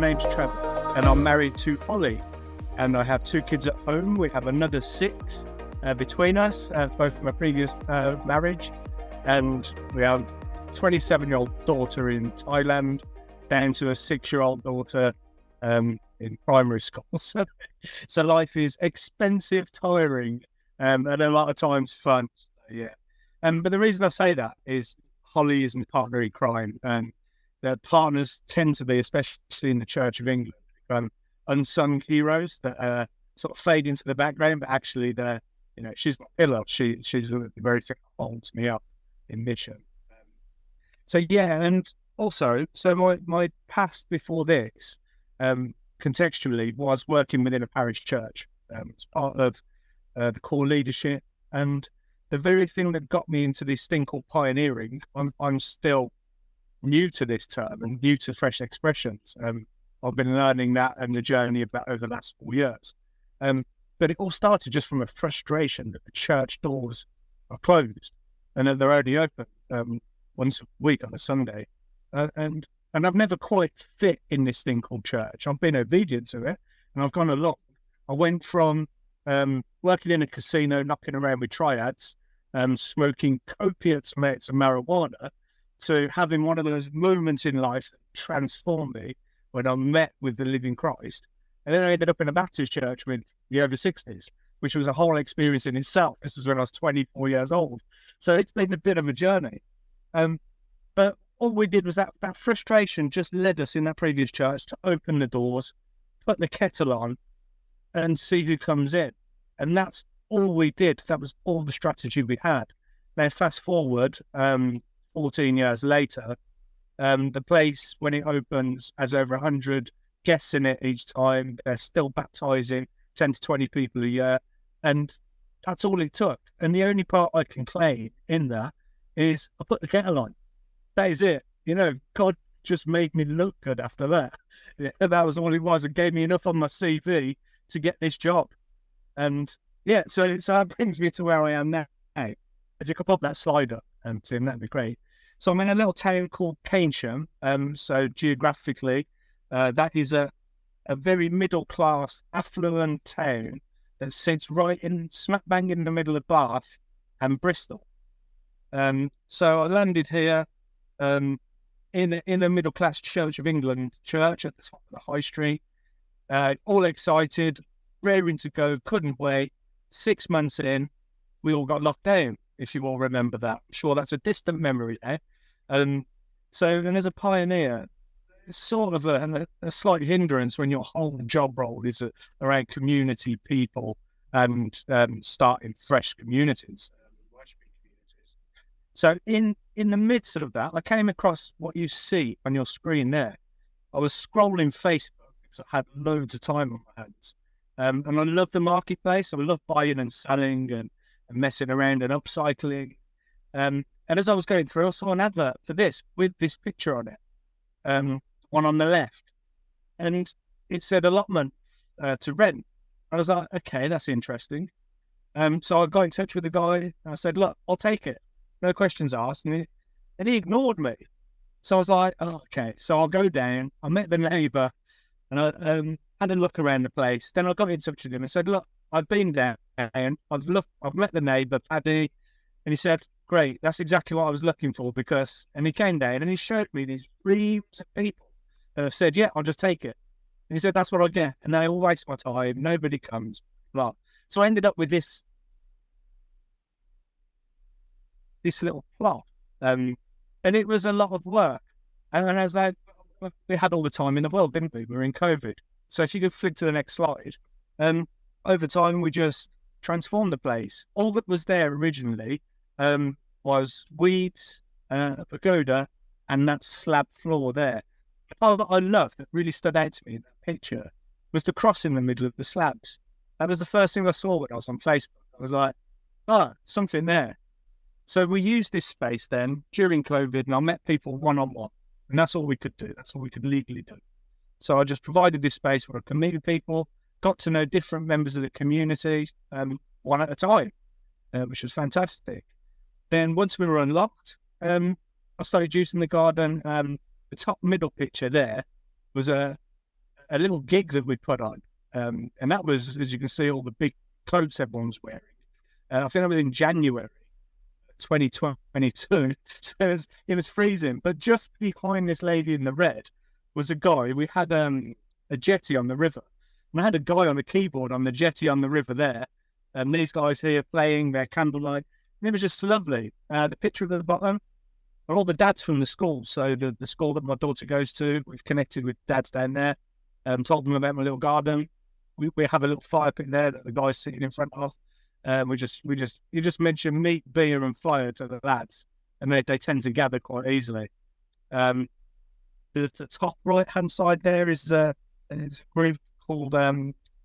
name's Trevor, and I'm married to Holly, and I have 2 kids at home. We have another 6 between us, both from a previous marriage, and we have a 27-year-old daughter in Thailand, down to a 6-year-old daughter in primary school. So life is expensive, tiring, and a lot of times fun. Yeah. But the reason I say that is Holly is my partner in crime, and the partners tend to be, especially in the Church of England, unsung heroes that sort of fade into the background, but actually they're, she's my pillar. She's the very thing that holds me up in mission. So yeah, and also, so my past before this, contextually, was working within a parish church as part of the core leadership, and the very thing that got me into this thing called pioneering. I'm still new to this term and new to fresh expressions. I've been learning that and the journey of that over the last 4 years. But it all started just from a frustration that the church doors are closed and that they're only open once a week on a Sunday. And I've never quite fit in this thing called church. I've been obedient to it, and I've gone along. I went from working in a casino, knocking around with triads, smoking copious amounts of marijuana, to having one of those moments in life that transformed me when I met with the living Christ. And then I ended up in a Baptist church with the over 60s, which was a whole experience in itself. This was when I was 24 years old. So it's been a bit of a journey. But all we did was that frustration just led us in that previous church to open the doors, put the kettle on, and see who comes in. And that's all we did. That was all the strategy we had. Now, fast forward 14 years later, the place, when it opens, has over 100 guests in it each time. They're still baptizing 10 to 20 people a year. And that's all it took. And the only part I can claim in that is I put the kettle on. That is it. God just made me look good after that. That was all it was. It gave me enough on my CV to get this job. And yeah, so that brings me to where I am now. If you could pop that slide up, Tim, that'd be great. So I'm in a little town called Keynsham. So geographically, that is a very middle-class, affluent town that sits right in smack bang in the middle of Bath and Bristol. So I landed here in a middle-class Church of England church at the top of the high street, all excited, raring to go, couldn't wait. 6 months in, we all got locked down, if you all remember that. I'm sure that's a distant memory there. And as a pioneer, it's sort of a slight hindrance when your whole job role is around community, people, and starting fresh communities, worshiping communities. So in the midst of that, I came across what you see on your screen there. I was scrolling Facebook because I had loads of time on my hands. And I love the marketplace. I love buying and selling and messing around and upcycling. And as I was going through, I saw an advert for this with this picture on it, one on the left. And it said allotment to rent. I was like, okay, that's interesting. So I got in touch with the guy. And I said, look, I'll take it. No questions asked. And he ignored me. So I was like, oh, okay. So I'll go down. I met the neighbour and I had a look around the place. Then I got in touch with him and said, look, I've been down. I've met the neighbour, Paddy. And he said, great, that's exactly what I was looking for and he came down and he showed me these reams of people that have said, yeah, I'll just take it. And he said, that's what I get. And they all waste my time. Nobody comes. Blah. So I ended up with this little plot. And it was a lot of work. And I was like, we had all the time in the world, didn't we? We were in COVID. So if you could flick to the next slide. Over time, we just transformed the place. All that was there originally was weeds, a pagoda, and that slab floor there. The part that I loved that really stood out to me in that picture was the cross in the middle of the slabs. That was the first thing I saw when I was on Facebook. I was like, something there. So we used this space then during COVID, and I met people one-on-one, and that's all we could do. That's all we could legally do. So I just provided this space where I could meet with people, got to know different members of the community, one at a time, which was fantastic. Then once we were unlocked, I started using the garden. The top middle picture there was a a little gig that we put on. And that was, as you can see, all the big clothes everyone's wearing. I think that was in January 2022. So it was freezing. But just behind this lady in the red was a guy. We had a jetty on the river. And I had a guy on the keyboard on the jetty on the river there. And these guys here playing their candlelight. And it was just lovely. The picture at the bottom are all the dads from the school. So the school that my daughter goes to, we've connected with dads down there. Told them about my little garden. We have a little fire pit there that the guy's sitting in front of. You just mention meat, beer, and fire to the lads, and they tend to gather quite easily. The top right hand side there is a group called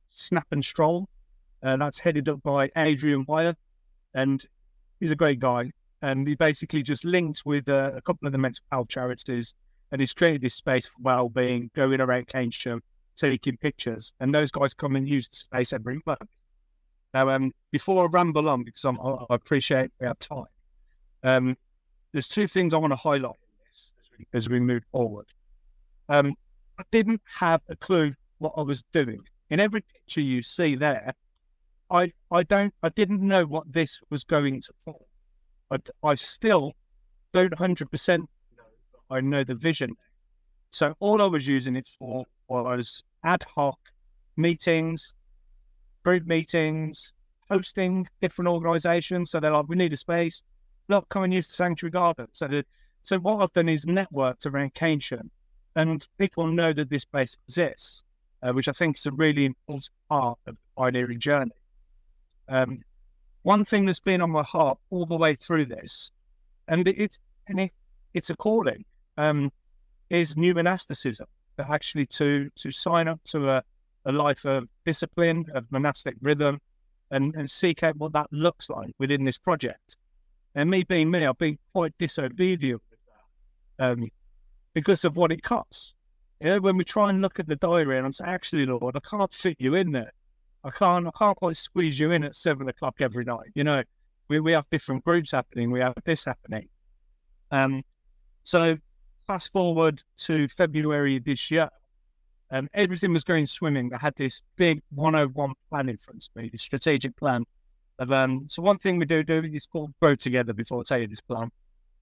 Snap and Stroll. That's headed up by Adrian Wyatt, and he's a great guy. And he basically just linked with a couple of the mental health charities, and he's created this space for well-being, going around Keynsham, taking pictures, and those guys come and use the space every month. Now, before I ramble on, because I appreciate we have time, there's two things I want to highlight in this as we move forward. I didn't have a clue what I was doing. In every picture you see there, I didn't know what this was going to form. I still don't 100% know, but I know the vision. So all I was using it for was ad hoc meetings, group meetings, hosting different organisations. So they're like, we need a space. Look, come and use the Sanctuary Garden. So what I've done is networked around Keynsham, and people know that this place exists, which I think is a really important part of the pioneering journey. One thing that's been on my heart all the way through this, and it's a calling, is new monasticism. That actually to sign up to a life of discipline, of monastic rhythm, and seek out what that looks like within this project. And me being me, I've been quite disobedient with that because of what it costs. You know, when we try and look at the diary and I'm saying, actually, Lord, I can't fit you in there. I can't quite squeeze you in at 7 o'clock every night. You know, we have different groups happening. We have this happening. So fast forward to February this year, everything was going swimming. I had this big 101 plan in front of me, this strategic plan. So one thing we do is called Grow Together, before I tell you this plan.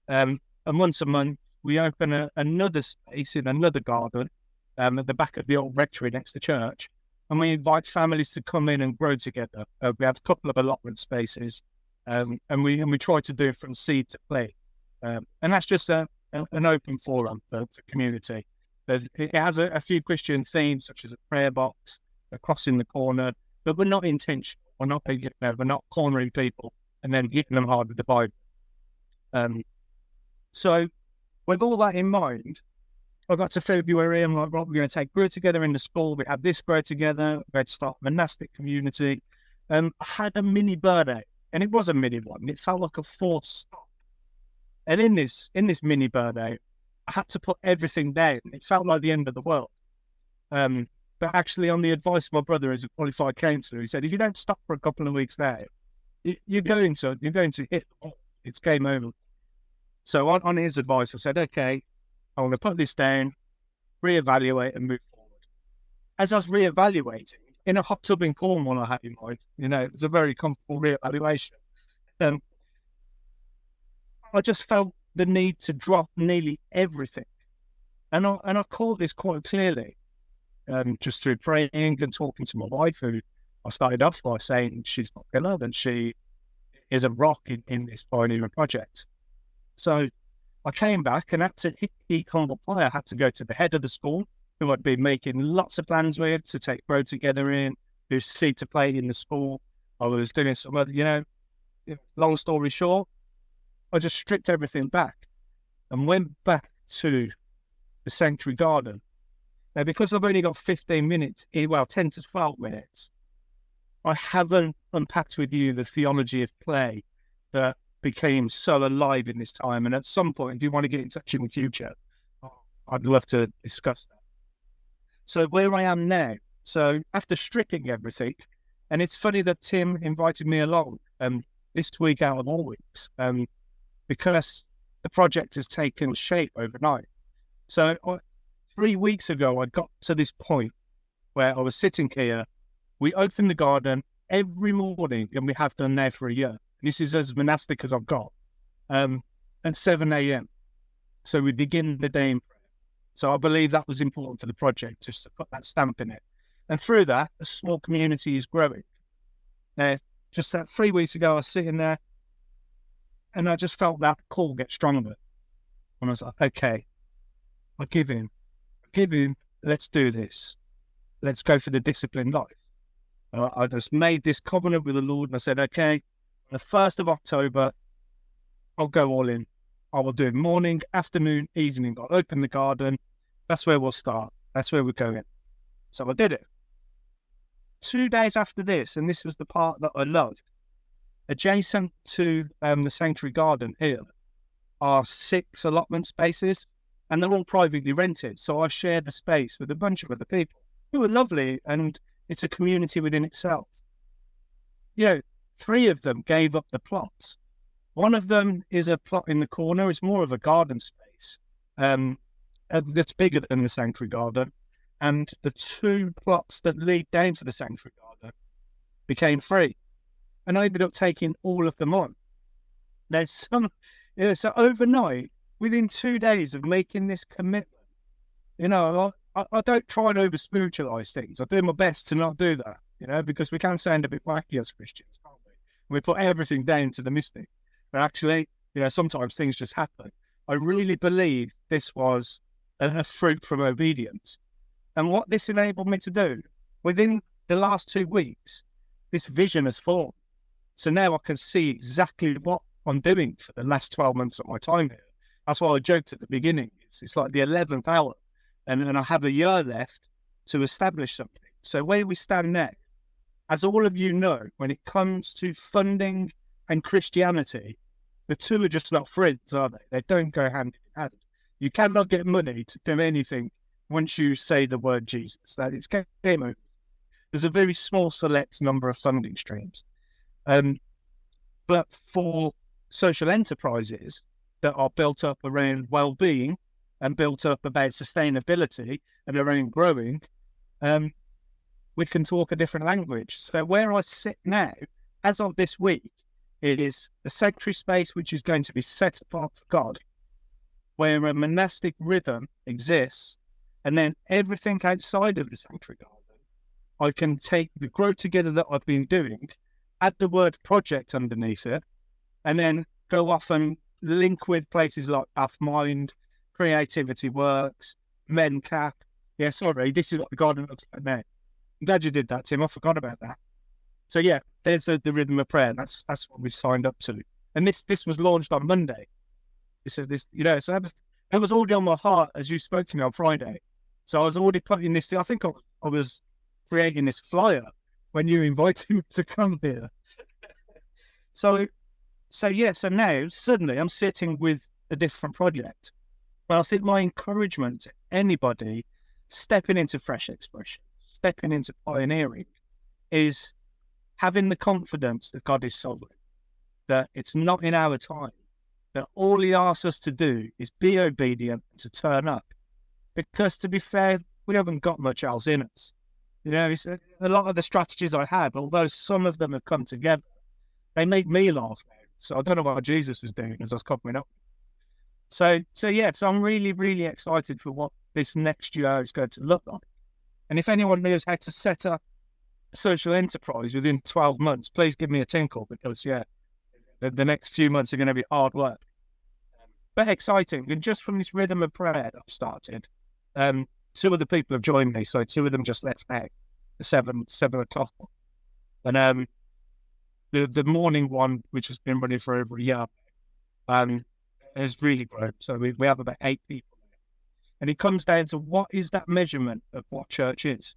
And once a month, we open another space in another garden at the back of the old rectory next to church. And we invite families to come in and grow together. We have a couple of allotment spaces, and we try to do it from seed to play. And that's just an open forum for community. But it has a few Christian themes, such as a prayer box, a cross in the corner, but we're not intentional. We're not cornering people and then hitting them hard with the Bible. So with all that in mind, I got to February, I'm like, right, we're going to take Grow Together in the school. We have this Grow Together. We're going to start a monastic community. I had a mini burnout, and it was a mini one. It felt like a forced stop. And in this mini burnout, I had to put everything down. It felt like the end of the world. But actually, on the advice of my brother as a qualified counsellor, he said, if you don't stop for a couple of weeks now, you're going to hit the wall. It's game over. So on his advice, I said, okay, I'm going to put this down, reevaluate and move forward. As I was reevaluating, in a hot tub in Cornwall I had in mind, you know, it was a very comfortable reevaluation. I just felt the need to drop nearly everything. And I called this quite clearly, just through praying and talking to my wife, who I started off by saying she's not killer and she is a rock in this pioneering project. So I came back and had to hit the humble pie. I had to go to the head of the school, who I'd been making lots of plans with to take Grow Together in, who's seed to play in the school. I was doing some other, long story short, I just stripped everything back and went back to the Sanctuary Garden. Now, because I've only got 15 minutes, 10 to 12 minutes, I haven't unpacked with you the theology of play that became so alive in this time. And at some point, if you want to get in touch in the future, I'd love to discuss that. So where I am now, so after stripping everything, and it's funny that Tim invited me along this week out of all weeks, because the project has taken shape overnight. So 3 weeks ago, I got to this point where I was sitting here. We open the garden every morning, and we have done now for a year. This is as monastic as I've got. At 7 a.m. So we begin the day in prayer. So I believe that was important for the project, just to put that stamp in it. And through that, a small community is growing. Now, just 3 weeks ago, I was sitting there, and I just felt that call get stronger. And I was like, okay, I give in. Let's do this. Let's go for the disciplined life. I just made this covenant with the Lord, and I said, okay, on the 1st of October, I'll go all in. I will do it morning, afternoon, evening. I'll open the garden. That's where we'll start. That's where we're going. So I did it. 2 days after this, and this was the part that I loved, adjacent to the sanctuary garden here are 6 allotment spaces, and they're all privately rented. So I shared the space with a bunch of other people who were lovely, and it's a community within itself. 3 of them gave up the plots. One of them is a plot in the corner. It's more of a garden space that's bigger than the sanctuary garden. And the 2 plots that lead down to the sanctuary garden became free. And I ended up taking all of them on. There's so overnight, within 2 days of making this commitment, I don't try and over-spiritualize things. I do my best to not do that, because we can sound a bit wacky as Christians, can't we? We put everything down to the mystic. But actually, sometimes things just happen. I really believe this was a fruit from obedience. And what this enabled me to do, within the last 2 weeks, this vision has formed. So now I can see exactly what I'm doing for the last 12 months of my time here. That's why I joked at the beginning. It's like the 11th hour. And I have a year left to establish something. So where we stand now, as all of you know, when it comes to funding and Christianity, the two are just not friends, are they? They don't go hand in hand. You cannot get money to do anything once you say the word Jesus. That it's game over. There's a very small select number of funding streams. But for social enterprises that are built up around well-being and built up about sustainability and around growing, we can talk a different language. So where I sit now, as of this week, it is the sanctuary space which is going to be set apart for God, where a monastic rhythm exists, and then everything outside of the sanctuary garden, I can take the grow together that I've been doing, add the word project underneath it, and then go off and link with places like Mind, Creativity Works, MenCap. Yeah, sorry, this is what the garden looks like now. I'm glad you did that, Tim. I forgot about that. So yeah, there's the rhythm of prayer. That's what we signed up to. And this was launched on Monday. So that was already on my heart as you spoke to me on Friday. So I was already putting this. I think I was creating this flyer when you invited me to come here. So now suddenly I'm sitting with a different project. But I think my encouragement to anybody stepping into fresh expression, stepping into pioneering, is having the confidence that God is sovereign, that it's not in our time, that all he asks us to do is be obedient, to turn up. Because to be fair, we haven't got much else in us. It's a lot of the strategies I had, although some of them have come together, they make me laugh now. So I don't know what Jesus was doing as I was covering up. So I'm really, really excited for what this next year is going to look like. And if anyone knows how to set up a social enterprise within 12 months, please give me a tinkle, because the next few months are going to be hard work. But exciting. And just from this rhythm of prayer that I've started, 2 of the people have joined me. So 2 of them just left now, the 7 o'clock. And the morning one, which has been running for over a year, has really grown. So we have about 8 people now. And it comes down to, what is that measurement of what church is?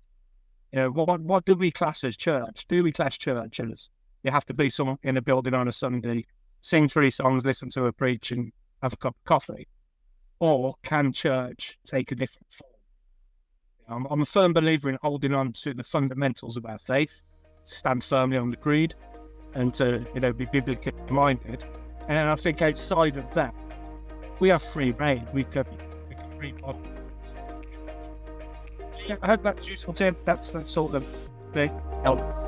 What do we class as church? Do we class church as you have to be someone in a building on a Sunday, sing 3 songs, listen to a preach, and have a cup of coffee? Or can church take a different form? I'm a firm believer in holding on to the fundamentals of our faith, stand firmly on the creed, and to be biblically minded. And I think outside of that, we have free reign. We can read I hope that's useful, Tim. That's sort of the help.